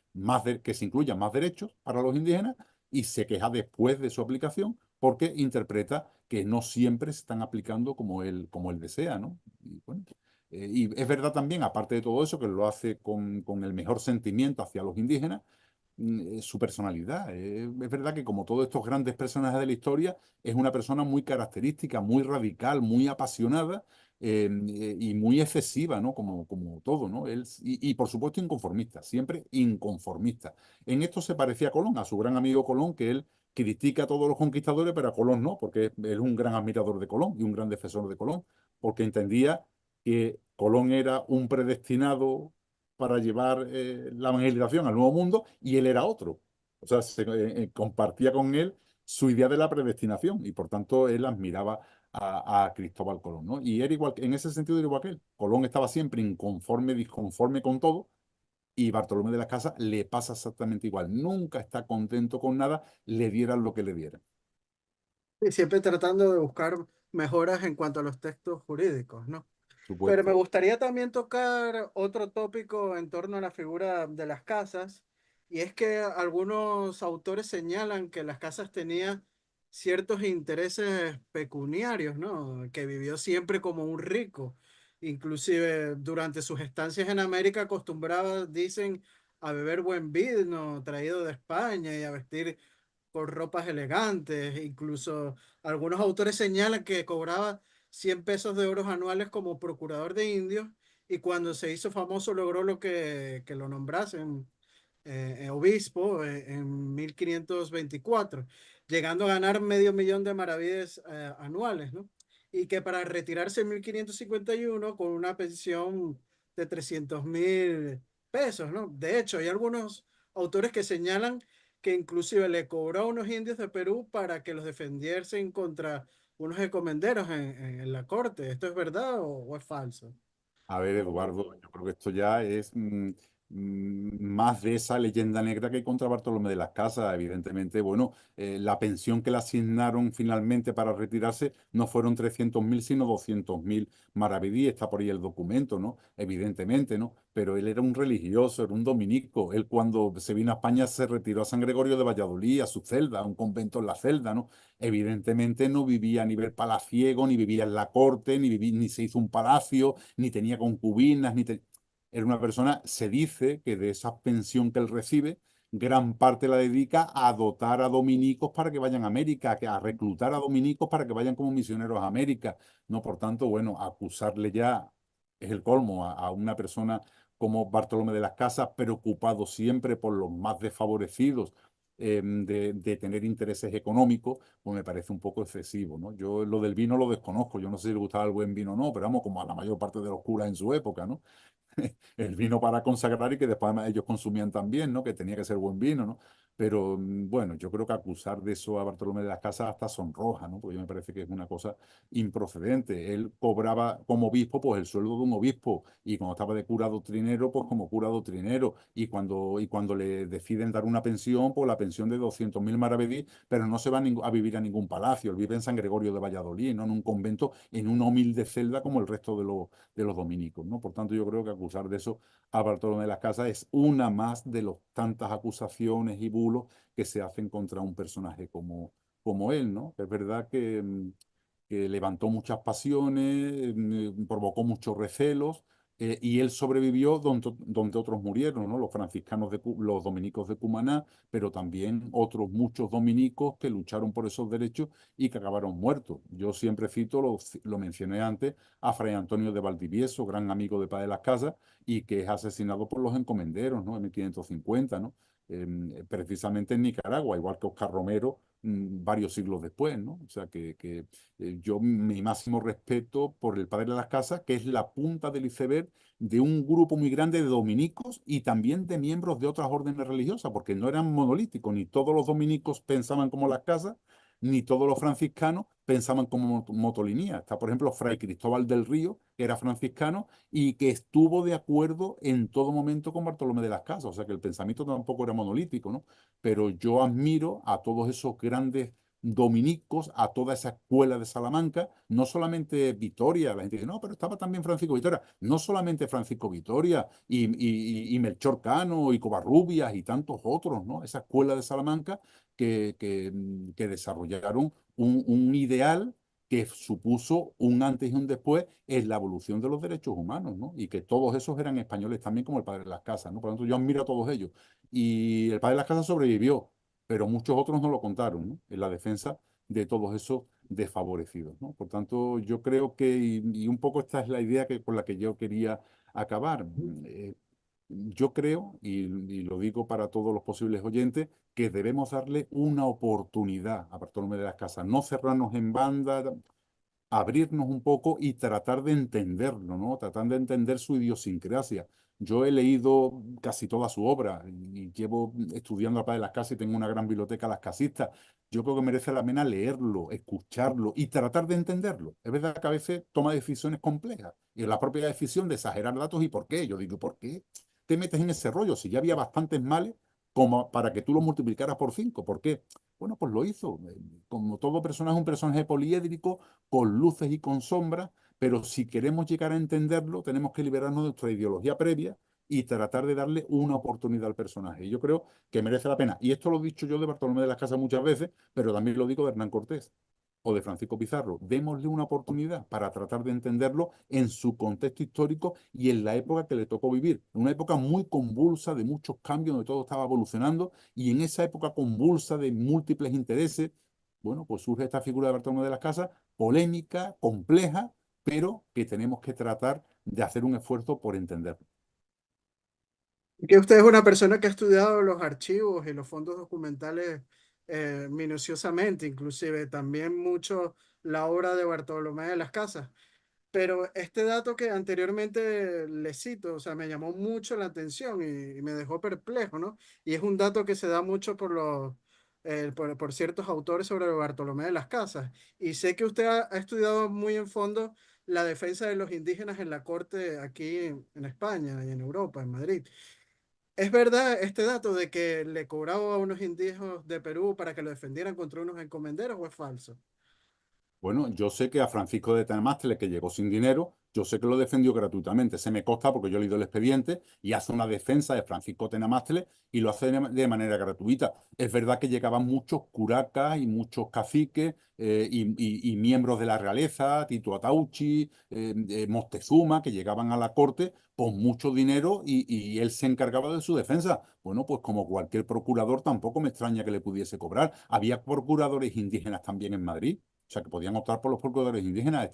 que se incluyan más derechos para los indígenas y se queja después de su aplicación porque interpreta que no siempre se están aplicando como él desea, ¿no? Y, bueno, y es verdad también, aparte de todo eso, que lo hace con el mejor sentimiento hacia los indígenas, su personalidad. Es verdad que como todos estos grandes personajes de la historia, es una persona muy característica, muy radical, muy apasionada y muy excesiva, ¿no? Como todo, ¿no? Y por supuesto inconformista, siempre inconformista. En esto se parecía a Colón, a su gran amigo Colón, que él critica a todos los conquistadores, pero a Colón no, porque él es un gran admirador de Colón y un gran defensor de Colón, porque entendía que Colón era un predestinado para llevar la evangelización al Nuevo Mundo y él era otro. O sea, compartía con él su idea de la predestinación y por tanto él admiraba a Cristóbal Colón, ¿no? Y era igual, en ese sentido era igual que él. Colón estaba siempre inconforme, disconforme con todo y Bartolomé de las Casas le pasa exactamente igual. Nunca está contento con nada, le dieran lo que le dieran. Y siempre tratando de buscar mejoras en cuanto a los textos jurídicos, ¿no? Pero me Supuesto. gustaría también tocar otro tópico en torno a la figura de las casas, y es que algunos autores señalan que las casas tenían ciertos intereses pecuniarios, ¿no? Que vivió siempre como un rico. Inclusive durante sus estancias en América acostumbraba, dicen, a beber buen vino traído de España y a vestir con ropas elegantes. Incluso algunos autores señalan que cobraba 100 pesos de euros anuales como procurador de indios y cuando se hizo famoso logró que lo nombrasen obispo en 1524, llegando a ganar medio millón de maravedíes anuales, ¿no? Y que para retirarse en 1551 con una pensión de 300.000 pesos, ¿no? De hecho, hay algunos autores que señalan que inclusive le cobró a unos indios de Perú para que los defendiesen contra unos encomenderos en la corte. ¿Esto es verdad o es falso? A ver, Eduardo, yo creo que esto ya es más de esa leyenda negra que contra Bartolomé de las Casas. Evidentemente, bueno, la pensión que le asignaron finalmente para retirarse no fueron 300.000, sino 200.000 maravedí. Está por ahí el documento, ¿no? Evidentemente, ¿no? Pero él era un religioso, era un dominico. Él cuando se vino a España se retiró a San Gregorio de Valladolid, a su celda, a un convento en la celda, ¿no? Evidentemente no vivía a nivel palaciego, ni vivía en la corte, ni se hizo un palacio ni tenía concubinas, era una persona, se dice que de esa pensión que él recibe, gran parte la dedica a dotar a dominicos para que vayan a América, a reclutar a dominicos para que vayan como misioneros a América. No, por tanto, bueno, acusarle ya es el colmo a una persona como Bartolomé de las Casas, preocupado siempre por los más desfavorecidos, de tener intereses económicos, pues me parece un poco excesivo, ¿no? Yo lo del vino lo desconozco, yo no sé si le gustaba el buen vino o no, pero vamos, como a la mayor parte de los curas en su época, ¿no? El vino para consagrar y que después además ellos consumían también, ¿no? Que tenía que ser buen vino, ¿no? Pero bueno, yo creo que acusar de eso a Bartolomé de las Casas hasta sonroja, ¿no? Porque me parece que es una cosa improcedente. Él cobraba como obispo, pues el sueldo de un obispo, y cuando estaba de cura doctrinero, pues como cura doctrinero, y cuando le deciden dar una pensión, pues la pensión de 200.000 maravedí, pero no se va a vivir a ningún palacio, él vive en San Gregorio de Valladolid, ¿no? En un convento, en una humilde celda como el resto de los dominicos, ¿no? Por tanto, yo creo que acusar de eso a Bartolomé de las Casas es una más de las tantas acusaciones y bulos que se hacen contra un personaje como él, ¿no? Es verdad que levantó muchas pasiones, provocó muchos recelos, y él sobrevivió donde otros murieron, ¿no? Los franciscanos los dominicos de Cumaná, pero también otros muchos dominicos que lucharon por esos derechos y que acabaron muertos. Yo siempre cito, lo mencioné antes, a Fray Antonio de Valdivieso, gran amigo de Padre de las Casas, y que es asesinado por los encomenderos, ¿no? En 1550, ¿no? Precisamente en Nicaragua, igual que Oscar Romero, varios siglos después, ¿no? O sea yo mi máximo respeto por el Padre de las Casas, que es la punta del iceberg de un grupo muy grande de dominicos y también de miembros de otras órdenes religiosas, porque no eran monolíticos, ni todos los dominicos pensaban como las casas, ni todos los franciscanos pensaban como Motolinía. Está, por ejemplo, Fray Cristóbal del Río, que era franciscano y que estuvo de acuerdo en todo momento con Bartolomé de las Casas, o sea que el pensamiento tampoco era monolítico, ¿no? Pero yo admiro a todos esos grandes dominicos, a toda esa escuela de Salamanca, no solamente Vitoria, la gente dice, no, pero estaba también Francisco Vitoria, no solamente Francisco Vitoria y Melchor Cano y Covarrubias y tantos otros, ¿no? Esa escuela de Salamanca que desarrollaron un ideal que supuso un antes y un después en la evolución de los derechos humanos, ¿no? Y que todos esos eran españoles también, como el Padre de las Casas, ¿no? Por lo tanto, yo admiro a todos ellos. Y el Padre de las Casas sobrevivió, pero muchos otros no lo contaron, ¿no? En la defensa de todos esos desfavorecidos, ¿no? Por tanto, yo creo que, y un poco esta es la idea con la que yo quería acabar. Yo creo, y lo digo para todos los posibles oyentes, que debemos darle una oportunidad a Bartolomé de las Casas, no cerrarnos en banda, abrirnos un poco y tratar de entenderlo, ¿no? Tratar de entender su idiosincrasia. Yo he leído casi toda su obra y llevo estudiando a Paz de las Casas y tengo una gran biblioteca Las Casistas. Yo creo que merece la pena leerlo, escucharlo y tratar de entenderlo. Es verdad que a veces toma decisiones complejas y la propia decisión de exagerar datos y por qué. Yo digo, ¿por qué te metes en ese rollo si ya había bastantes males como para que tú lo multiplicaras por 5? ¿Por qué? Bueno, pues lo hizo. Como todo personaje, un personaje poliédrico con luces y con sombras, pero si queremos llegar a entenderlo, tenemos que liberarnos de nuestra ideología previa y tratar de darle una oportunidad al personaje. Y yo creo que merece la pena. Y esto lo he dicho yo de Bartolomé de las Casas muchas veces, pero también lo digo de Hernán Cortés o de Francisco Pizarro. Démosle una oportunidad para tratar de entenderlo en su contexto histórico y en la época que le tocó vivir. Una época muy convulsa, de muchos cambios, donde todo estaba evolucionando, y en esa época convulsa de múltiples intereses, bueno, pues surge esta figura de Bartolomé de las Casas, polémica, compleja, pero que tenemos que tratar de hacer un esfuerzo por entenderlo. Que usted es una persona que ha estudiado los archivos y los fondos documentales minuciosamente, inclusive también mucho la obra de Bartolomé de las Casas. Pero este dato que anteriormente le cito, o sea, me llamó mucho la atención y me dejó perplejo, ¿no? Y es un dato que se da mucho por ciertos autores sobre Bartolomé de las Casas. Y sé que usted ha estudiado muy en fondo la defensa de los indígenas en la corte aquí en España y en Europa, en Madrid. ¿Es verdad este dato de que le cobraba a unos indígenas de Perú para que lo defendieran contra unos encomenderos o es falso? Bueno, yo sé que a Francisco de Tanamásteles, que llegó sin dinero, yo sé que lo defendió gratuitamente. Se me consta porque yo he leído el expediente y hace una defensa de Francisco de Tanamásteles y lo hace de manera gratuita. Es verdad que llegaban muchos curacas y muchos caciques y miembros de la realeza, Tito Atauchi, Moctezuma, que llegaban a la corte con mucho dinero y él se encargaba de su defensa. Bueno, pues como cualquier procurador, tampoco me extraña que le pudiese cobrar. Había procuradores indígenas también en Madrid. O sea, que podían optar por los procuradores indígenas.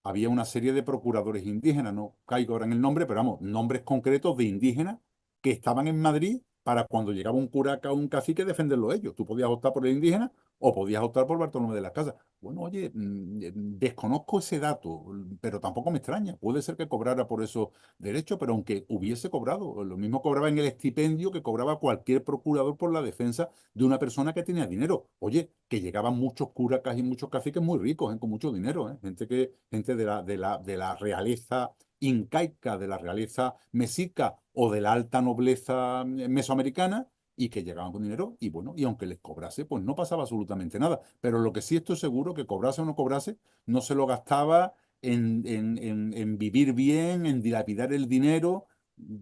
Había una serie de procuradores indígenas, no caigo ahora en el nombre, pero vamos, nombres concretos de indígenas que estaban en Madrid para cuando llegaba un curaca o un cacique defenderlo ellos. Tú podías optar por el indígena o podías optar por Bartolomé de las Casas. Bueno, oye, desconozco ese dato, pero tampoco me extraña. Puede ser que cobrara por esos derechos, pero aunque hubiese cobrado, lo mismo cobraba en el estipendio que cobraba cualquier procurador por la defensa de una persona que tenía dinero. Oye, que llegaban muchos curacas y muchos caciques muy ricos, con mucho dinero, gente de la realeza incaica, de la realeza mexica o de la alta nobleza mesoamericana y que llegaban con dinero y bueno, y aunque les cobrase, pues no pasaba absolutamente nada. Pero lo que sí estoy seguro, que cobrase o no cobrase, no se lo gastaba en vivir bien, en dilapidar el dinero.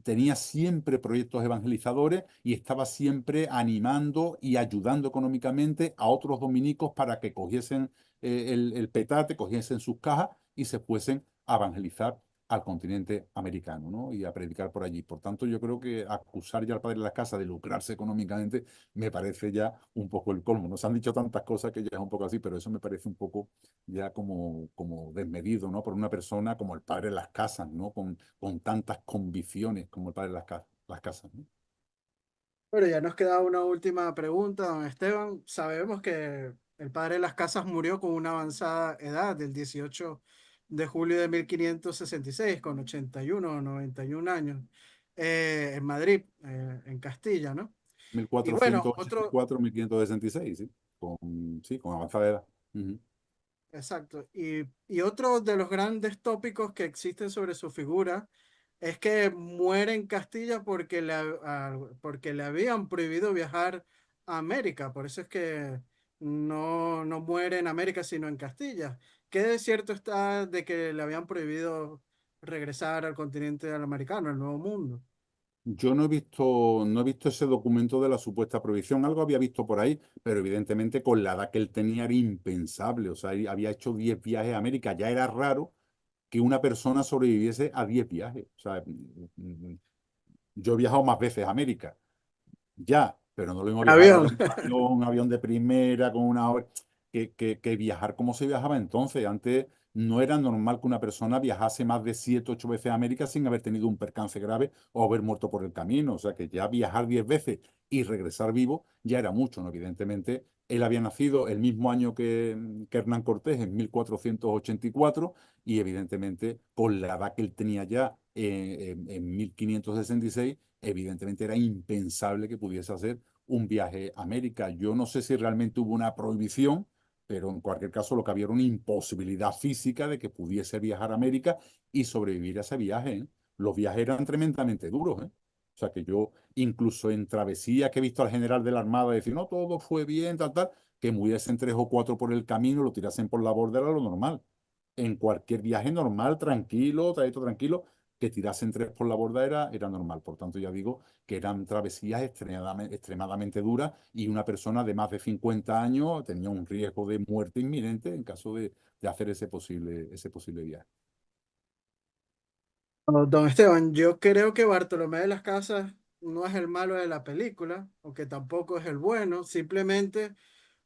tenía siempre proyectos evangelizadores y estaba siempre animando y ayudando económicamente a otros dominicos para que cogiesen el petate, cogiesen sus cajas y se fuesen a evangelizar al continente americano, ¿no? Y a predicar por allí. Por tanto, yo creo que acusar ya al padre de la casa de lucrarse económicamente me parece ya un poco el colmo. Nos han dicho tantas cosas que ya es un poco así, pero eso me parece un poco ya como desmedido, ¿no? Por una persona como el padre de las casas, ¿no? Con tantas convicciones como el padre de las casas, ¿no? Bueno, ya nos queda una última pregunta, don Esteban. Sabemos que el padre de las casas murió con una avanzada edad del 18 de julio de 1566, con 81 o 91 años, en Madrid, en Castilla, ¿no? Mil Y cuatrocientos bueno, ochenta y otro, cuatro 1566, ¿sí? Sí, con avanzada edad. Ujú. exacto. Y otro de los grandes tópicos que existen sobre su figura es que muere en Castilla porque porque le habían prohibido viajar a América. Por eso es que no muere en América, sino en Castilla. ¿Qué de cierto está de que le habían prohibido regresar al continente americano, al Nuevo Mundo? Yo no he visto ese documento de la supuesta prohibición. Algo había visto por ahí, pero evidentemente con la edad que él tenía era impensable. O sea, él había hecho 10 viajes a América. Ya era raro que una persona sobreviviese a 10 viajes. O sea, yo he viajado más veces a América. Ya, pero no lo mismo viajar Avión. ahora en un avión de primera, con una hora, que viajar como se viajaba entonces. Antes no era normal que una persona viajase más de 7, 8 veces a América sin haber tenido un percance grave o haber muerto por el camino. O sea que ya viajar 10 veces y regresar vivo ya era mucho, ¿no? Evidentemente, él había nacido el mismo año que Hernán Cortés, en 1484, y evidentemente con la edad que él tenía ya en 1566 evidentemente era impensable que pudiese hacer un viaje a América. Yo no sé si realmente hubo una prohibición, pero en cualquier caso lo que había era una imposibilidad física de que pudiese viajar a América y sobrevivir a ese viaje, ¿eh? Los viajes eran tremendamente duros, ¿eh? O sea que yo, incluso en travesías que he visto al general de la Armada decir, no, todo fue bien, tal, tal, que muriesen 3 o 4 por el camino, lo tirasen por la borda era lo normal. En cualquier viaje normal, tranquilo, trayecto tranquilo, que tirasen 3 por la borda era normal. Por tanto, ya digo que eran travesías extremadamente duras y una persona de más de 50 años tenía un riesgo de muerte inminente en caso de hacer ese posible viaje. Oh, don Esteban, yo creo que Bartolomé de las Casas no es el malo de la película, aunque tampoco es el bueno, simplemente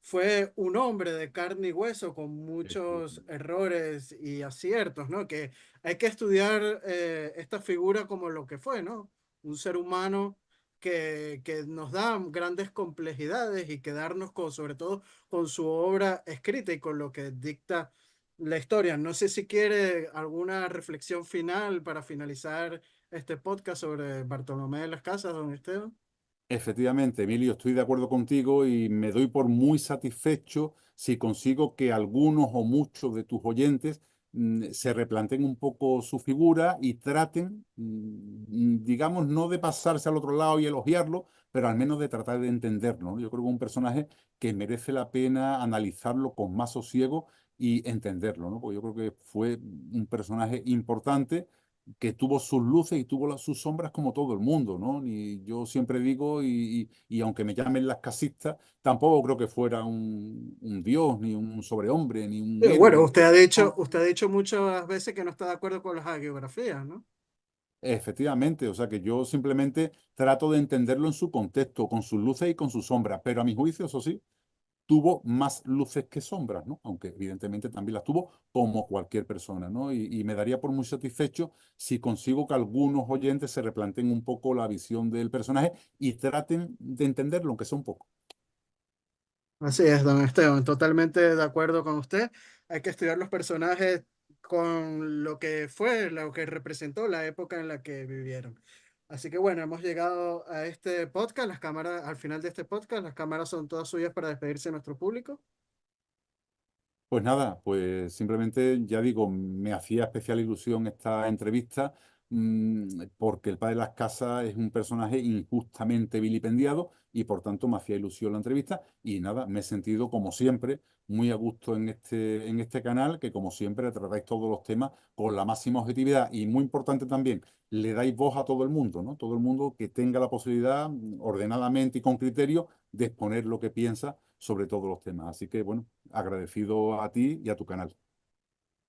fue un hombre de carne y hueso con muchos Efectivamente. errores y aciertos, ¿no? Que hay que estudiar esta figura como lo que fue, ¿no? Un ser humano que nos da grandes complejidades y quedarnos con, sobre todo con su obra escrita y con lo que dicta la historia. No sé si quiere alguna reflexión final para finalizar este podcast sobre Bartolomé de las Casas, don Esteban. Efectivamente, Emilio, estoy de acuerdo contigo y me doy por muy satisfecho si consigo que algunos o muchos de tus oyentes se replanteen un poco su figura y traten, digamos, no de pasarse al otro lado y elogiarlo, pero al menos de tratar de entenderlo, ¿no? Yo creo que es un personaje que merece la pena analizarlo con más sosiego y entenderlo, ¿no? Porque yo creo que fue un personaje importante que tuvo sus luces y tuvo sus sombras como todo el mundo, ¿no? Y yo siempre digo, y aunque me llamen las casistas, tampoco creo que fuera un dios, ni un sobrehombre, ni un Bueno, héroe. No. usted ha dicho muchas veces que no está de acuerdo con las hagiografías, ¿no? Efectivamente, o sea que yo simplemente trato de entenderlo en su contexto, con sus luces y con sus sombras, pero a mi juicio, eso sí, tuvo más luces que sombras, ¿no? Aunque evidentemente también las tuvo como cualquier persona, ¿no? Y me daría por muy satisfecho si consigo que algunos oyentes se replanteen un poco la visión del personaje y traten de entenderlo, aunque sea un poco. Así es, don Esteban, totalmente de acuerdo con usted. Hay que estudiar los personajes con lo que fue, lo que representó la época en la que vivieron. Así que bueno, hemos llegado a este podcast, las cámaras, al final de este podcast, las cámaras son todas suyas para despedirse de nuestro público. Pues nada, pues simplemente ya digo, me hacía especial ilusión esta entrevista porque el padre de las casas es un personaje injustamente vilipendiado y por tanto me hacía ilusión la entrevista y nada, me he sentido como siempre muy a gusto en este canal, que como siempre tratáis todos los temas con la máxima objetividad y muy importante también, le dais voz a todo el mundo, ¿no? Todo el mundo que tenga la posibilidad, ordenadamente y con criterio, de exponer lo que piensa sobre todos los temas. Así que bueno, agradecido a ti y a tu canal.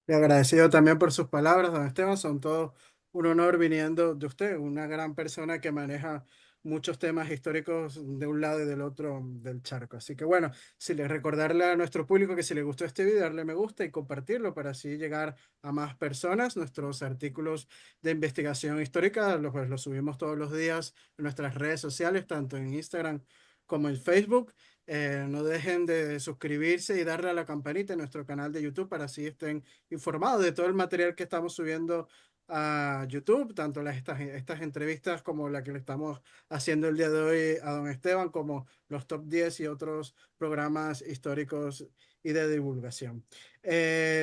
Y agradecido también por sus palabras, don Esteban. Son todo un honor viniendo de usted, una gran persona que maneja muchos temas históricos de un lado y del otro del charco. Así que bueno, si les recordarle a nuestro público que si les gustó este video, darle me gusta y compartirlo para así llegar a más personas. Nuestros artículos de investigación histórica pues, los subimos todos los días en nuestras redes sociales, tanto en Instagram como en Facebook. No dejen de suscribirse y darle a la campanita en nuestro canal de YouTube para así estén informados de todo el material que estamos subiendo a YouTube, tanto estas entrevistas como la que le estamos haciendo el día de hoy a don Esteban, como los top 10 y otros programas históricos y de divulgación.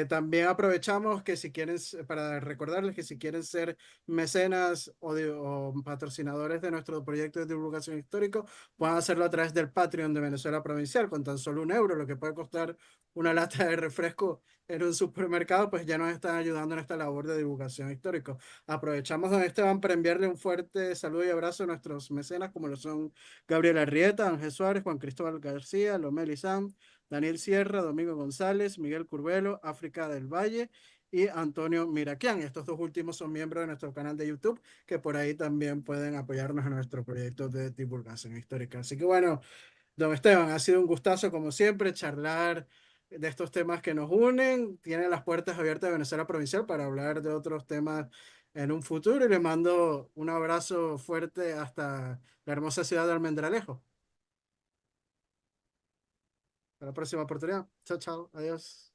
También aprovechamos que si quieren, para recordarles que si quieren ser mecenas o patrocinadores de nuestro proyecto de divulgación histórico, pueden hacerlo a través del Patreon de Venezuela Provincial con tan solo 1 euro, lo que puede costar una lata de refresco en un supermercado, pues ya nos están ayudando en esta labor de divulgación histórica. Aprovechamos, don Esteban, para enviarle un fuerte saludo y abrazo a nuestros mecenas, como lo son Gabriel Arrieta, Ángel Suárez, Juan Cristóbal García, Lomeli Sam, Daniel Sierra, Domingo González, Miguel Curvelo, África del Valle y Antonio Miraquian. Estos dos últimos son miembros de nuestro canal de YouTube, que por ahí también pueden apoyarnos en nuestro proyecto de divulgación histórica. Así que bueno, don Esteban, ha sido un gustazo como siempre charlar de estos temas que nos unen. Tiene las puertas abiertas de Venezuela Provincial para hablar de otros temas en un futuro y le mando un abrazo fuerte hasta la hermosa ciudad de Almendralejo. Hasta la próxima oportunidad. Chao, chao. Adiós.